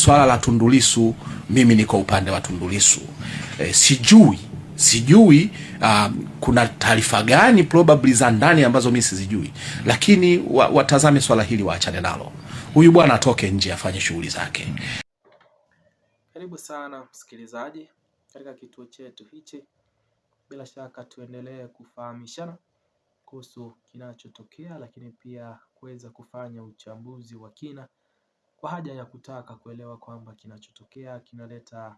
Swala la Tundu Lissu, mimi niko upande wa Tundu Lissu. Sijui kuna taarifa gani probably za ndani ambazo mimi sizijui, lakini watazame swala hili, waachane nalo. Huyu bwana atoke nje afanye shughuli zake. Karibu sana msikilizaji katika kituo chetu hichi. Bila shaka tuendelee kufahamishana kuhusu kinachotokea, lakini pia kuweza kufanya uchambuzi wa kina kwa haja ya kutaka kuelewa kwamba kinachotokea kinaleta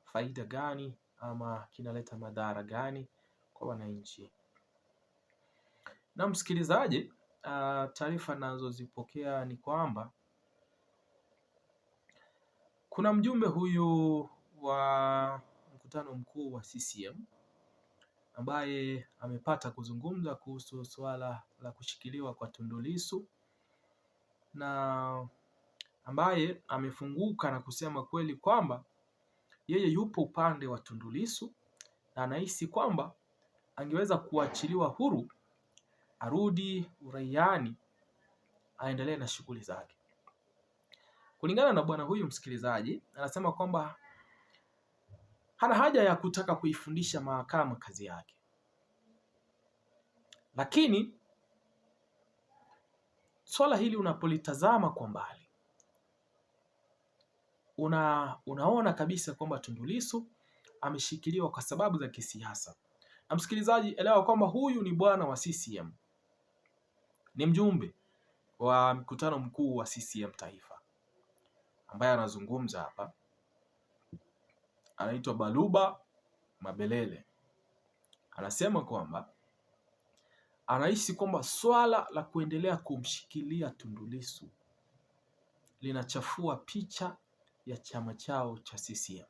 faida gani ama kinaleta madhara gani kwa wananchi. Na msikilizaji, taarifa nazozipokea ni kwamba kuna mjumbe huyu wa mkutano mkuu wa CCM ambaye amepata kuzungumza kuhusu swala la kushikiliwa kwa Tundu Lissu, na ambaye amefunguka na kusema kweli kwamba yeye yupo upande wa Tundu Lissu na anahisi kwamba angeweza kuachiliwa huru, arudi uraiani, aendelee na shughuli zake. Kulingana na bwana huyu msikilizaji, anasema kwamba hana haja ya kutaka kuifundisha mahakama kazi yake, lakini swala hili unapolitazama kwa mbali unaona kabisa kwamba Tundu Lissu ameshikiliwa kwa sababu za kisiasa. Na msikilizaji, elewa kwamba huyu ni bwana wa CCM, ni mjumbe wa mkutano mkuu wa CCM taifa, ambaye anazungumza hapa anaitwa Baluba Mabelele. Anasema kwamba anahisi kwamba swala la kuendelea kumshikilia Tundu Lissu linachafua picha ya chama chao cha CCM,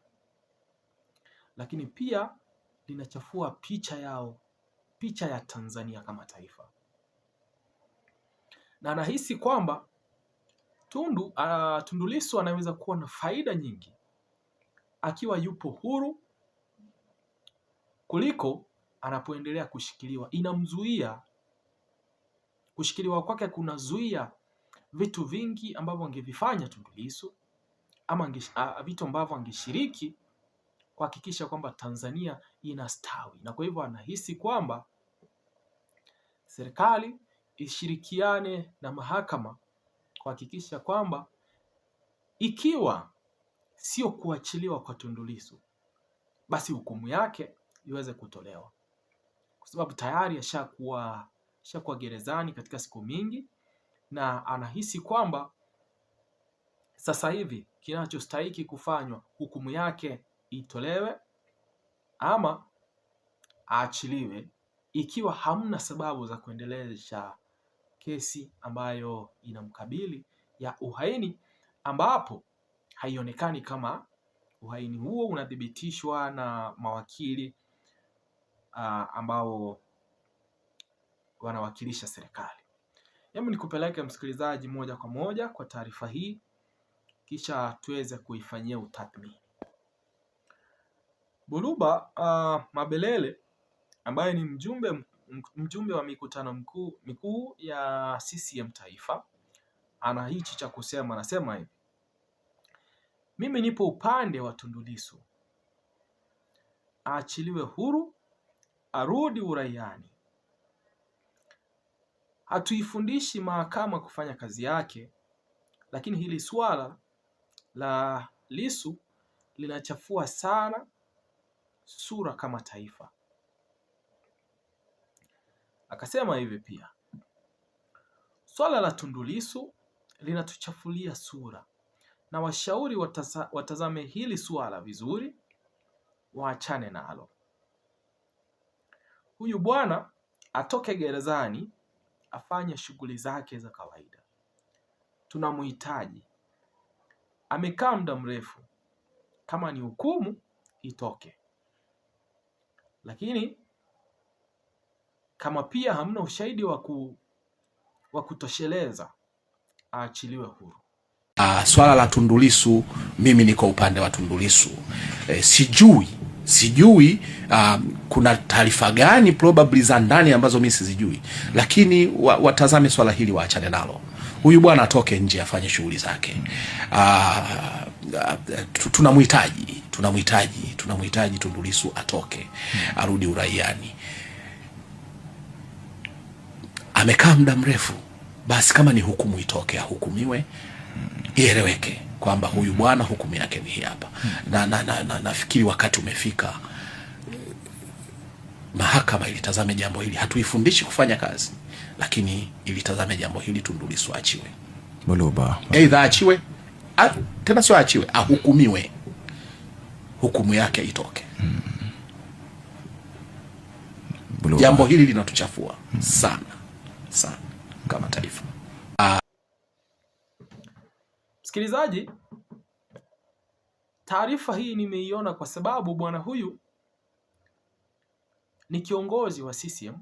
lakini pia linachafua picha ya Tanzania kama taifa. Na anahisi kwamba Tundu Lissu anaweza kuwa na faida nyingi akiwa yupo huru kuliko anapoendelea kushikiliwa. Inamzuia kushikiliwa kwake, kunazuia vitu vingi ambavyo angevifanya Tundu Lissu ama vitu ambavyo angeshiriki kuhakikisha kwamba Tanzania inastawi. Na kwa hivyo anahisi kwamba serikali ishirikiane na mahakama kuhakikisha kwamba ikiwa sio kuachiliwa kwa Tundu Lissu, basi hukumu yake iweze kutolewa, kwa sababu tayari ashakuwa gerezani katika siku mingi, na anahisi kwamba sasa hivi kinachostahili kufanywa, hukumu yake itolewe ama aachiliwe, ikiwa hamna sababu za kuendeleza kesi ambayo inamkabili ya uhaini, ambapo haionekani kama uhaini huo unathibitishwa na mawakili ambao wanawakilisha serikali. Hebu nikupeleke msikilizaji moja kwa moja kwa taarifa hii, kisha tuweze kuifanyia utathmini. Baluba Mabelele ambaye ni mjumbe wa mikutano mikuu ya CCM taifa ana hichi cha kusema. Anasema hivi: mimi nipo upande wa Tundu Lissu, aachiliwe huru, arudi uraiani. Hatuifundishi mahakama kufanya kazi yake, lakini hili swala la Lissu linachafua sana sura kama taifa. Akasema hivi pia, swala la Tundu Lissu linatuchafulia sura, na washauri watazame hili swala vizuri, waachane nalo. Huyu bwana atoke gerezani afanye shughuli zake za kawaida. Tunamhitaji, amekaa muda mrefu. Kama ni hukumu itoke, lakini kama pia hamna ushahidi wa kutosheleza, aachiliwe huru. Swala la Tundu Lissu, mimi niko upande wa Tundu Lissu. Sijui kuna taarifa gani probably za ndani ambazo mimi sizijui, lakini watazame swala hili, waachane nalo. huyu bwana atoke nje afanye shughuli zake. Tunamhitaji Tundu Lissu atoke, arudi uraiani. Amekaa muda mrefu, basi kama ni hukumu itoke, ahukumiwe, ieleweke kwamba huyu bwana hukumu yake ni hapa. Nafikiri wakati umefika mahakama ilitazame jambo hili. Hatuifundishi kufanya kazi, lakini ilitazame jambo hili. Tundu Lissu achiwe, aidha achiwe, tena sio achiwe, ahukumiwe, hukumu yake itoke. Jambo hili linatuchafua sana sana kama taifa. Msikilizaji, taarifa hii nimeiona kwa sababu bwana huyu ni kiongozi wa CCM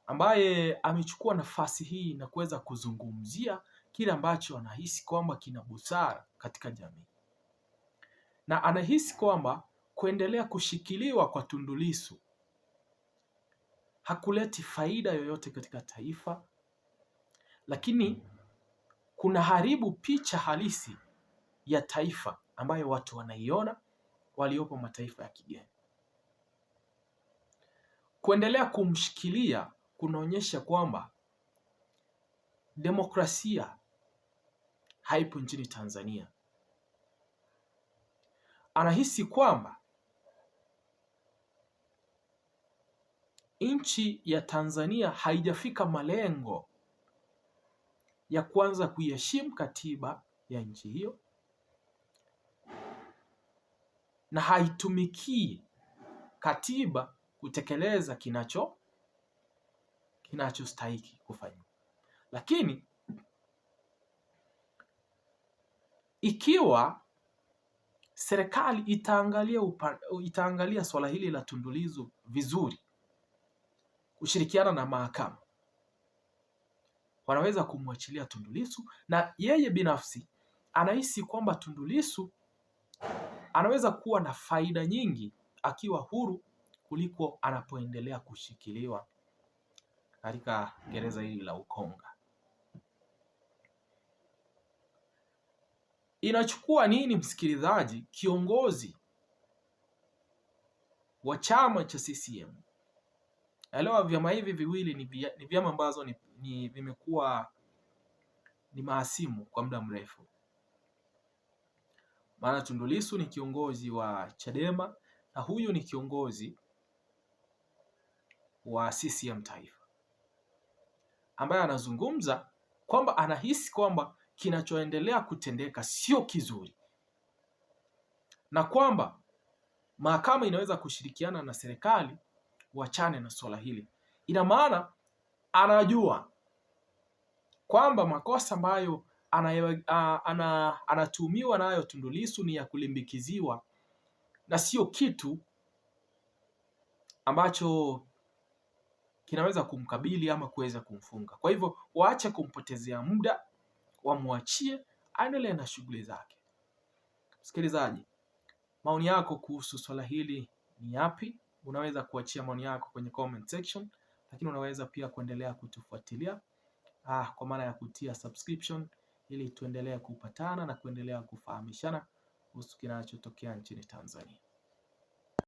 ambaye amechukua nafasi hii na kuweza kuzungumzia kile ambacho anahisi kwamba kina busara katika jamii, na anahisi kwamba kuendelea kushikiliwa kwa Tundu Lissu hakuleti faida yoyote katika taifa, lakini kuna haribu picha halisi ya taifa ambayo watu wanaiona waliopo mataifa ya kigeni. Kuendelea kumshikilia kunaonyesha kwamba demokrasia haipo nchini Tanzania. Anahisi kwamba nchi ya Tanzania haijafika malengo ya kuanza kuiheshimu katiba ya nchi hiyo na haitumikii katiba kutekeleza kinachostahiki kufanywa. Lakini ikiwa serikali itaangalia swala hili la Tundu Lissu vizuri, kushirikiana na mahakama, wanaweza kumwachilia Tundu Lissu, na yeye binafsi anahisi kwamba Tundu Lissu anaweza kuwa na faida nyingi akiwa huru kuliko anapoendelea kushikiliwa katika gereza hili la Ukonga. Inachukua nini, msikilizaji, kiongozi wa chama cha CCM? Elewa, vyama hivi viwili ni vyama ambazo vimekuwa ni mahasimu kwa muda mrefu. Maana Tundu Lissu ni kiongozi wa Chadema na huyu ni kiongozi wa CCM taifa, ambaye anazungumza kwamba anahisi kwamba kinachoendelea kutendeka sio kizuri na kwamba mahakama inaweza kushirikiana na serikali wachane na swala hili. Ina maana anajua kwamba makosa ambayo anatuhumiwa nayo Tundu Lissu ni ya kulimbikiziwa na sio kitu ambacho kinaweza kumkabili ama kuweza kumfunga. Kwa hivyo waache kumpotezea muda, wamwachie aendelee na shughuli zake. Msikilizaji, maoni yako kuhusu swala hili ni yapi? Unaweza kuachia maoni yako kwenye comment section, lakini unaweza pia kuendelea kutufuatilia kwa maana ya kutia subscription, ili tuendelee kupatana na kuendelea kufahamishana kuhusu kinachotokea nchini Tanzania.